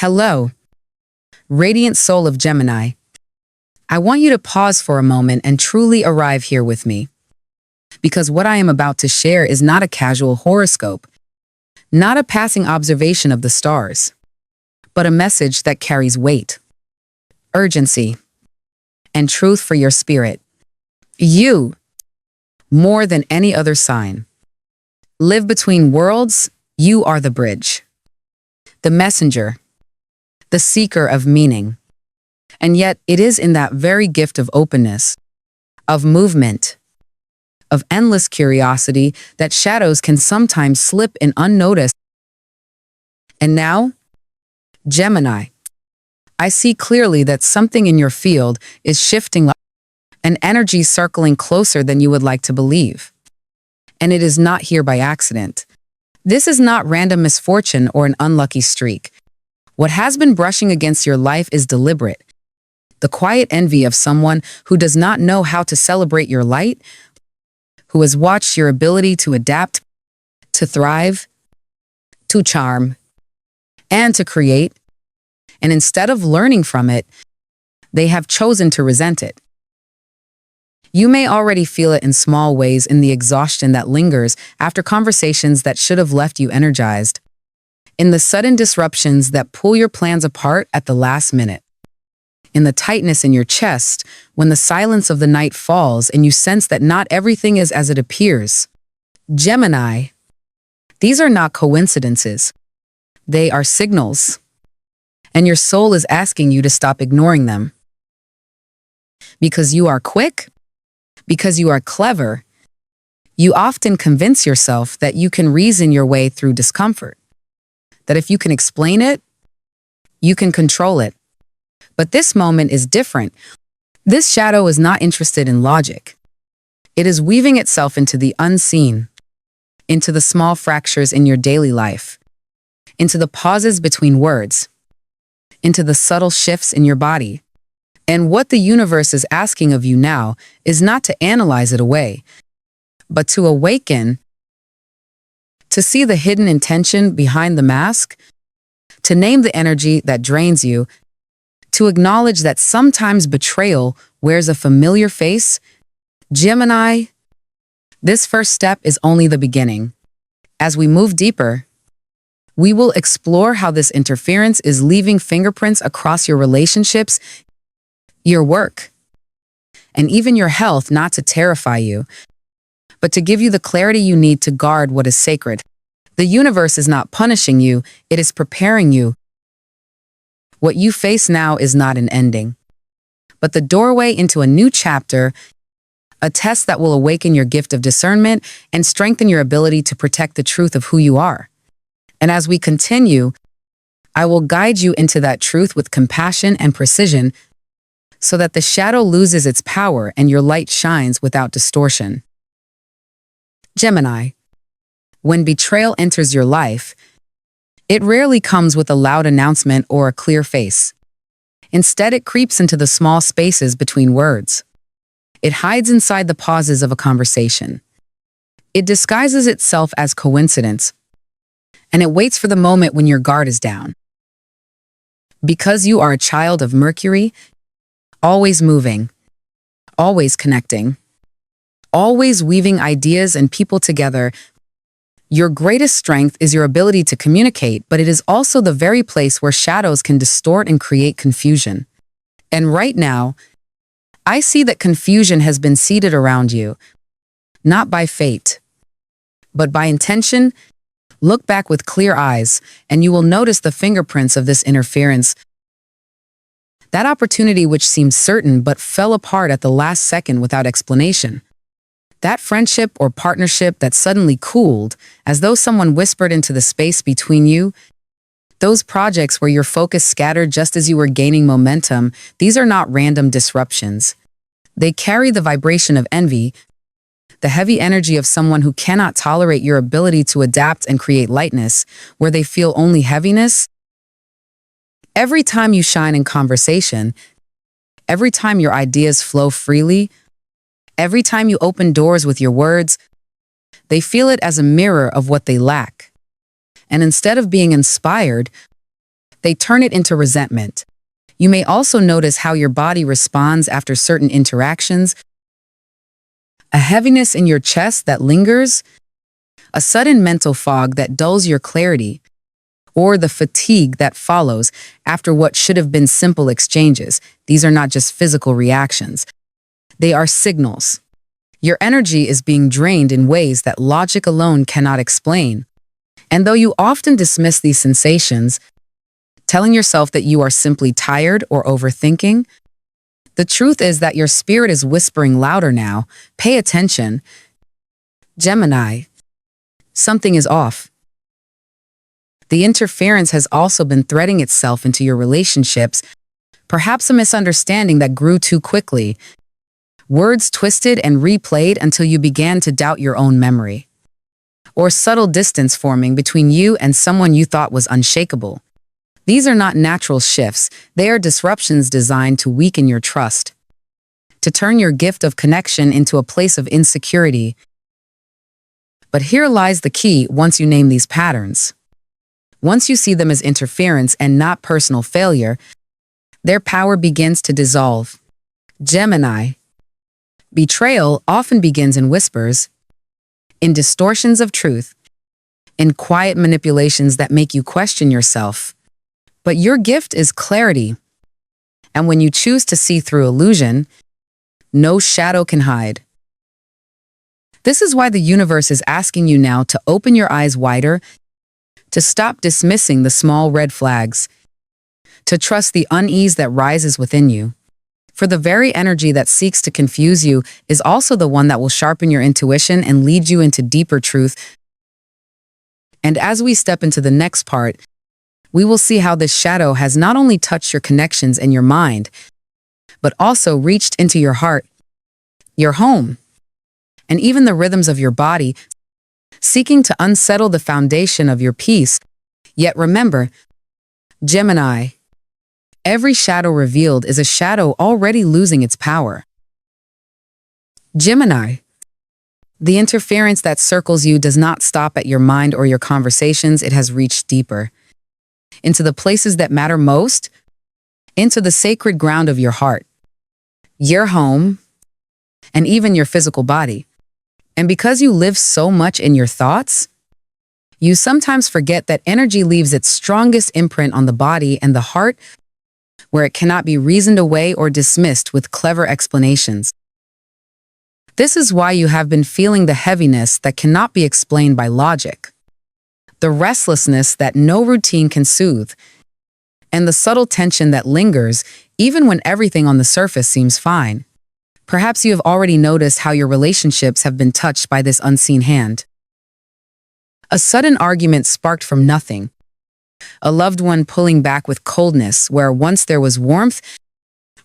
Hello, radiant soul of Gemini. I want you to pause for a moment and truly arrive here with me. Because what I am about to share is not a casual horoscope, not a passing observation of the stars, but a message that carries weight, urgency, and truth for your spirit. You, more than any other sign, live between worlds. You are the bridge, the messenger, the seeker of meaning. And yet it is in that very gift of openness, of movement, of endless curiosity that shadows can sometimes slip in unnoticed. And now, Gemini, I see clearly that something in your field is shifting, an energy circling closer than you would like to believe. And it is not here by accident. This is not random misfortune or an unlucky streak. What has been brushing against your life is deliberate. The quiet envy of someone who does not know how to celebrate your light, who has watched your ability to adapt, to thrive, to charm, and to create. And instead of learning from it, they have chosen to resent it. You may already feel it in small ways in the exhaustion that lingers after conversations that should have left you energized, in the sudden disruptions that pull your plans apart at the last minute, in the tightness in your chest when the silence of the night falls and you sense that not everything is as it appears. Gemini, these are not coincidences. They are signals. And your soul is asking you to stop ignoring them. Because you are quick, because you are clever, you often convince yourself that you can reason your way through discomfort. That if you can explain it, you can control it. But this moment is different. This shadow is not interested in logic. It is weaving itself into the unseen, into the small fractures in your daily life, into the pauses between words, into the subtle shifts in your body. And what the universe is asking of you now is not to analyze it away, but to awaken, to see the hidden intention behind the mask, to name the energy that drains you, to acknowledge that sometimes betrayal wears a familiar face. Gemini, this first step is only the beginning. As we move deeper, we will explore how this interference is leaving fingerprints across your relationships, your work, and even your health, not to terrify you, but to give you the clarity you need to guard what is sacred. The universe is not punishing you, it is preparing you. What you face now is not an ending, but the doorway into a new chapter, a test that will awaken your gift of discernment and strengthen your ability to protect the truth of who you are. And as we continue, I will guide you into that truth with compassion and precision so that the shadow loses its power and your light shines without distortion. Gemini, when betrayal enters your life, it rarely comes with a loud announcement or a clear face. Instead, it creeps into the small spaces between words. It hides inside the pauses of a conversation. It disguises itself as coincidence, and it waits for the moment when your guard is down. Because you are a child of Mercury, always moving, always connecting, always weaving ideas and people together, your greatest strength is your ability to communicate, but it is also the very place where shadows can distort and create confusion. And right now, I see that confusion has been seeded around you, not by fate, but by intention. Look back with clear eyes, and you will notice the fingerprints of this interference. That opportunity which seemed certain but fell apart at the last second without explanation. That friendship or partnership that suddenly cooled, as though someone whispered into the space between you. Those projects where your focus scattered just as you were gaining momentum, these are not random disruptions. They carry the vibration of envy, the heavy energy of someone who cannot tolerate your ability to adapt and create lightness, where they feel only heaviness. Every time you shine in conversation, every time your ideas flow freely, every time you open doors with your words, they feel it as a mirror of what they lack. And instead of being inspired, They turn it into resentment. You may also notice how your body responds after certain interactions, a heaviness in your chest that lingers, a sudden mental fog that dulls your clarity, or the fatigue that follows after what should have been simple exchanges. These are not just physical reactions. They are signals. Your energy is being drained in ways that logic alone cannot explain. And though you often dismiss these sensations, telling yourself that you are simply tired or overthinking, the truth is that your spirit is whispering louder now. Pay attention. Gemini, something is off. The interference has also been threading itself into your relationships, perhaps a misunderstanding that grew too quickly, words twisted and replayed until you began to doubt your own memory, or subtle distance forming between you and someone you thought was unshakable. These are not natural shifts, they are disruptions designed to weaken your trust, to turn your gift of connection into a place of insecurity. But here lies the key once you name these patterns. Once you see them as interference and not personal failure, their power begins to dissolve. Gemini, betrayal often begins in whispers, in distortions of truth, in quiet manipulations that make you question yourself. But your gift is clarity, and when you choose to see through illusion, no shadow can hide. This is why the universe is asking you now to open your eyes wider, to stop dismissing the small red flags, to trust the unease that rises within you. For the very energy that seeks to confuse you is also the one that will sharpen your intuition and lead you into deeper truth. And as we step into the next part, we will see how this shadow has not only touched your connections and your mind, but also reached into your heart, your home, and even the rhythms of your body, seeking to unsettle the foundation of your peace. Yet remember, Gemini, every shadow revealed is a shadow already losing its power. Gemini, the interference that circles you does not stop at your mind or your conversations. It has reached deeper, into the places that matter most, into the sacred ground of your heart, your home, and even your physical body. And because you live so much in your thoughts, you sometimes forget that energy leaves its strongest imprint on the body and the heart, where it cannot be reasoned away or dismissed with clever explanations. This is why you have been feeling the heaviness that cannot be explained by logic, the restlessness that no routine can soothe, and the subtle tension that lingers even when everything on the surface seems fine. Perhaps you have already noticed how your relationships have been touched by this unseen hand. A sudden argument sparked from nothing, a loved one pulling back with coldness where once there was warmth,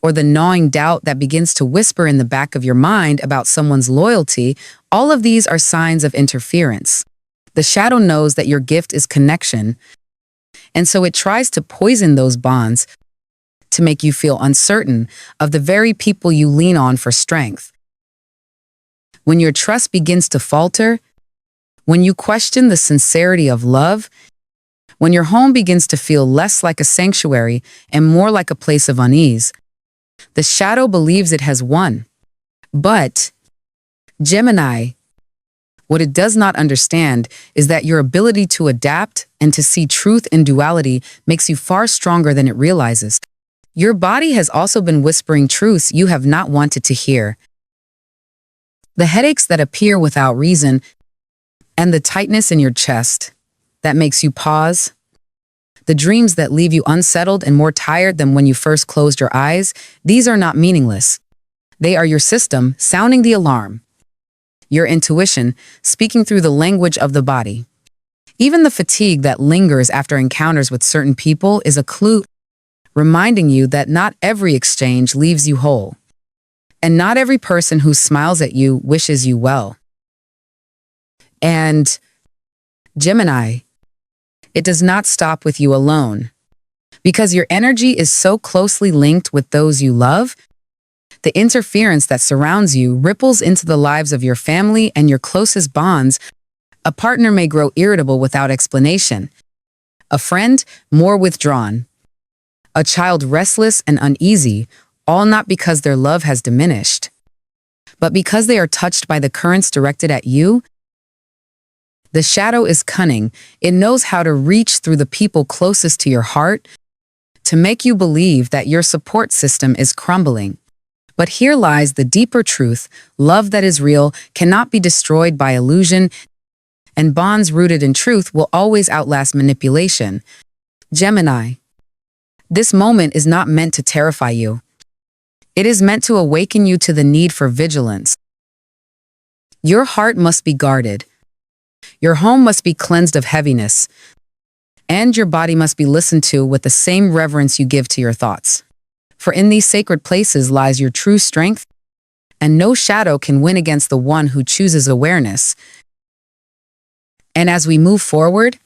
or the gnawing doubt that begins to whisper in the back of your mind about someone's loyalty. All of these are signs of interference. The shadow knows that your gift is connection, and so it tries to poison those bonds, to make you feel uncertain of the very people you lean on for strength. When your trust begins to falter, when you question the sincerity of love, when your home begins to feel less like a sanctuary and more like a place of unease, the shadow believes it has won. But, Gemini, what it does not understand is that your ability to adapt and to see truth in duality makes you far stronger than it realizes. Your body has also been whispering truths you have not wanted to hear. The headaches that appear without reason, and the tightness in your chest that makes you pause, the dreams that leave you unsettled and more tired than when you first closed your eyes, these are not meaningless. They are your system sounding the alarm, your intuition speaking through the language of the body. Even the fatigue that lingers after encounters with certain people is a clue, reminding you that not every exchange leaves you whole, and not every person who smiles at you wishes you well. And Gemini, it does not stop with you alone. Because your energy is so closely linked with those you love, the interference that surrounds you ripples into the lives of your family and your closest bonds. A partner may grow irritable without explanation. A friend, more withdrawn. A child, restless and uneasy, all not because their love has diminished, but because they are touched by the currents directed at you. The shadow is cunning. It knows how to reach through the people closest to your heart to make you believe that your support system is crumbling. But here lies the deeper truth: love that is real cannot be destroyed by illusion, and bonds rooted in truth will always outlast manipulation. Gemini, this moment is not meant to terrify you. It is meant to awaken you to the need for vigilance. Your heart must be guarded. Your home must be cleansed of heaviness, and your body must be listened to with the same reverence you give to your thoughts. For in these sacred places lies your true strength, and no shadow can win against the one who chooses awareness. And as we move forward,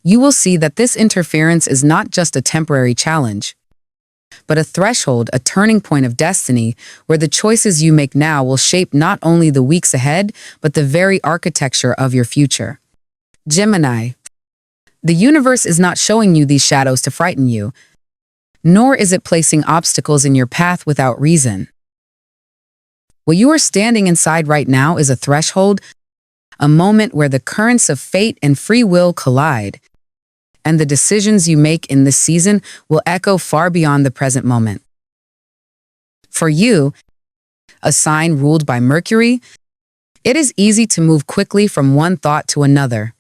you will see that this interference is not just a temporary challenge, but a threshold, a turning point of destiny, where the choices you make now will shape not only the weeks ahead, but the very architecture of your future. Gemini, the universe is not showing you these shadows to frighten you, nor is it placing obstacles in your path without reason. What you are standing inside right now is a threshold, a moment where the currents of fate and free will collide, and the decisions you make in this season will echo far beyond the present moment. For you, a sign ruled by Mercury, it is easy to move quickly from one thought to another,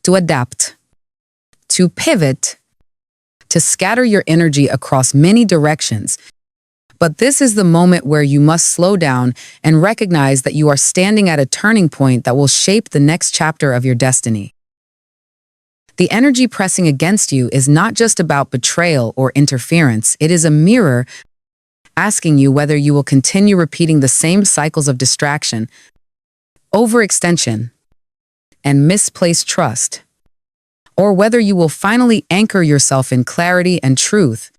to adapt, to pivot, to scatter your energy across many directions. But this is the moment where you must slow down and recognize that you are standing at a turning point that will shape the next chapter of your destiny. The energy pressing against you is not just about betrayal or interference. It is a mirror asking you whether you will continue repeating the same cycles of distraction, overextension, and misplaced trust, or whether you will finally anchor yourself in clarity and truth.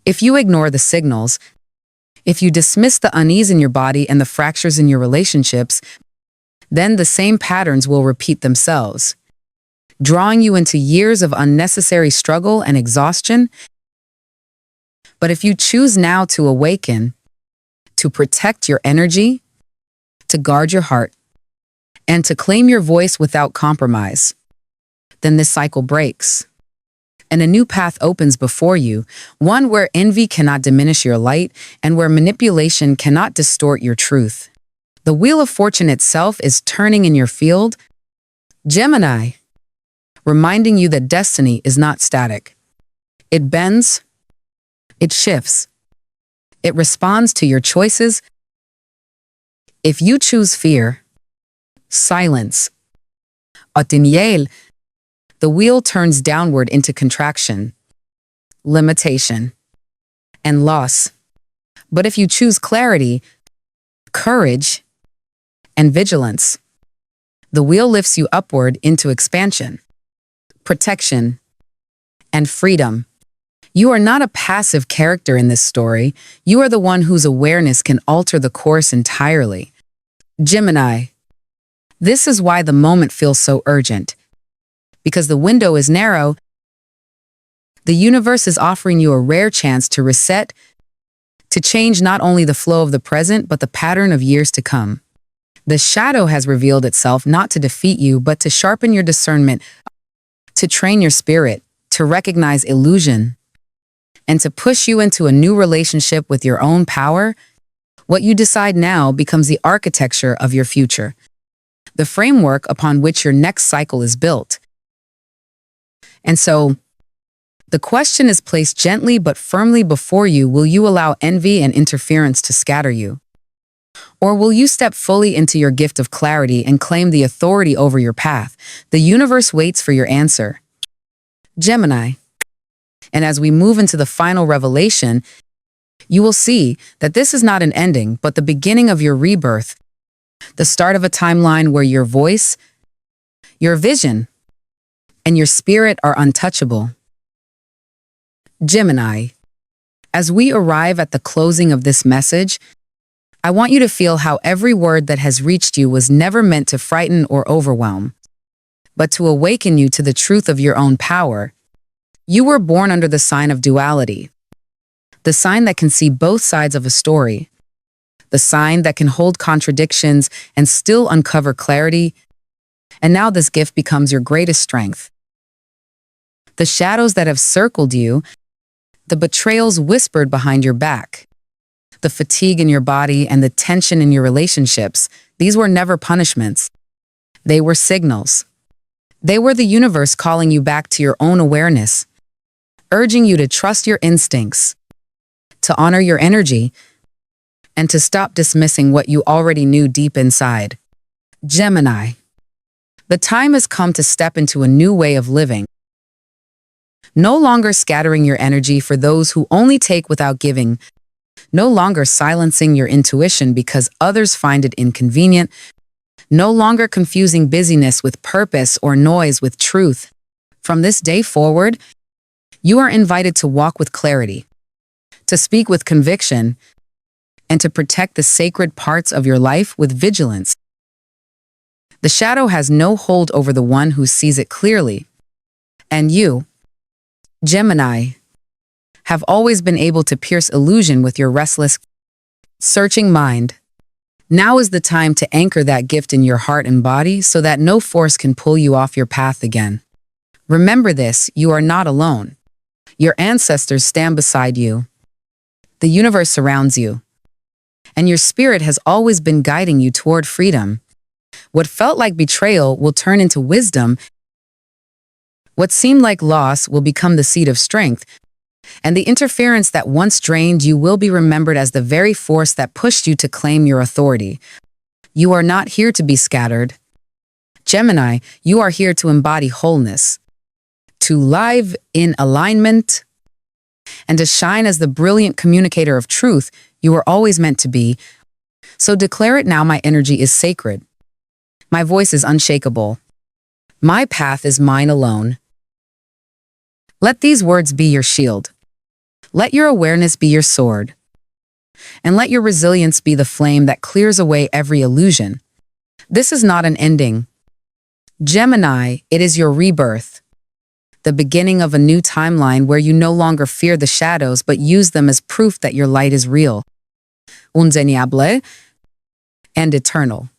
If you ignore the signals, if you dismiss the unease in your body and the fractures in your relationships, then the same patterns will repeat themselves, drawing you into years of unnecessary struggle and exhaustion. But if you choose now to awaken, to protect your energy, to guard your heart, and to claim your voice without compromise, then this cycle breaks, and a new path opens before you, one where envy cannot diminish your light and where manipulation cannot distort your truth. The wheel of fortune itself is turning in your field, Gemini, reminding you that destiny is not static. It bends, it shifts, it responds to your choices. If you choose fear, silence, atiniel, the wheel turns downward into contraction, limitation, and loss. But if you choose clarity, courage, and vigilance, the wheel lifts you upward into expansion, protection, and freedom. You are not a passive character in this story. You are the one whose awareness can alter the course entirely. Gemini, this is why the moment feels so urgent. Because the window is narrow, the universe is offering you a rare chance to reset, to change not only the flow of the present, but the pattern of years to come. The shadow has revealed itself not to defeat you, but to sharpen your discernment, to train your spirit, to recognize illusion, and to push you into a new relationship with your own power. What you decide now becomes the architecture of your future, the framework upon which your next cycle is built. And so, the question is placed gently but firmly before you: will you allow envy and interference to scatter you? Or will you step fully into your gift of clarity and claim the authority over your path? The universe waits for your answer, Gemini. And as we move into the final revelation, you will see that this is not an ending, but the beginning of your rebirth, the start of a timeline where your voice, your vision, and your spirit are untouchable. Gemini, as we arrive at the closing of this message, I want you to feel how every word that has reached you was never meant to frighten or overwhelm. but to awaken you to the truth of your own power. You were born under the sign of duality, the sign that can see both sides of a story, the sign that can hold contradictions and still uncover clarity. And now this gift becomes your greatest strength. The shadows that have circled you, the betrayals whispered behind your back, the fatigue in your body and the tension in your relationships, these were never punishments. They were signals. They were the universe calling you back to your own awareness, urging you to trust your instincts, to honor your energy, and to stop dismissing what you already knew deep inside. Gemini, the time has come to step into a new way of living. No longer scattering your energy for those who only take without giving, no longer silencing your intuition because others find it inconvenient, no longer confusing busyness with purpose or noise with truth. From this day forward, you are invited to walk with clarity, to speak with conviction, and to protect the sacred parts of your life with vigilance. The shadow has no hold over the one who sees it clearly. And you, Gemini, have always been able to pierce illusion with your restless, searching mind. Now is the time to anchor that gift in your heart and body so that no force can pull you off your path again. Remember this, you are not alone. Your ancestors stand beside you. The universe surrounds you. And your spirit has always been guiding you toward freedom. What felt like betrayal will turn into wisdom. What seemed like loss will become the seed of strength. And the interference that once drained you will be remembered as the very force that pushed you to claim your authority. You are not here to be scattered. Gemini, you are here to embody wholeness, to live in alignment, and to shine as the brilliant communicator of truth you were always meant to be. So declare it now: my energy is sacred. My voice is unshakable. My path is mine alone. Let these words be your shield. Let your awareness be your sword. And let your resilience be the flame that clears away every illusion. This is not an ending. Gemini, it is your rebirth. The beginning of a new timeline where you no longer fear the shadows but use them as proof that your light is real, undeniable, and eternal.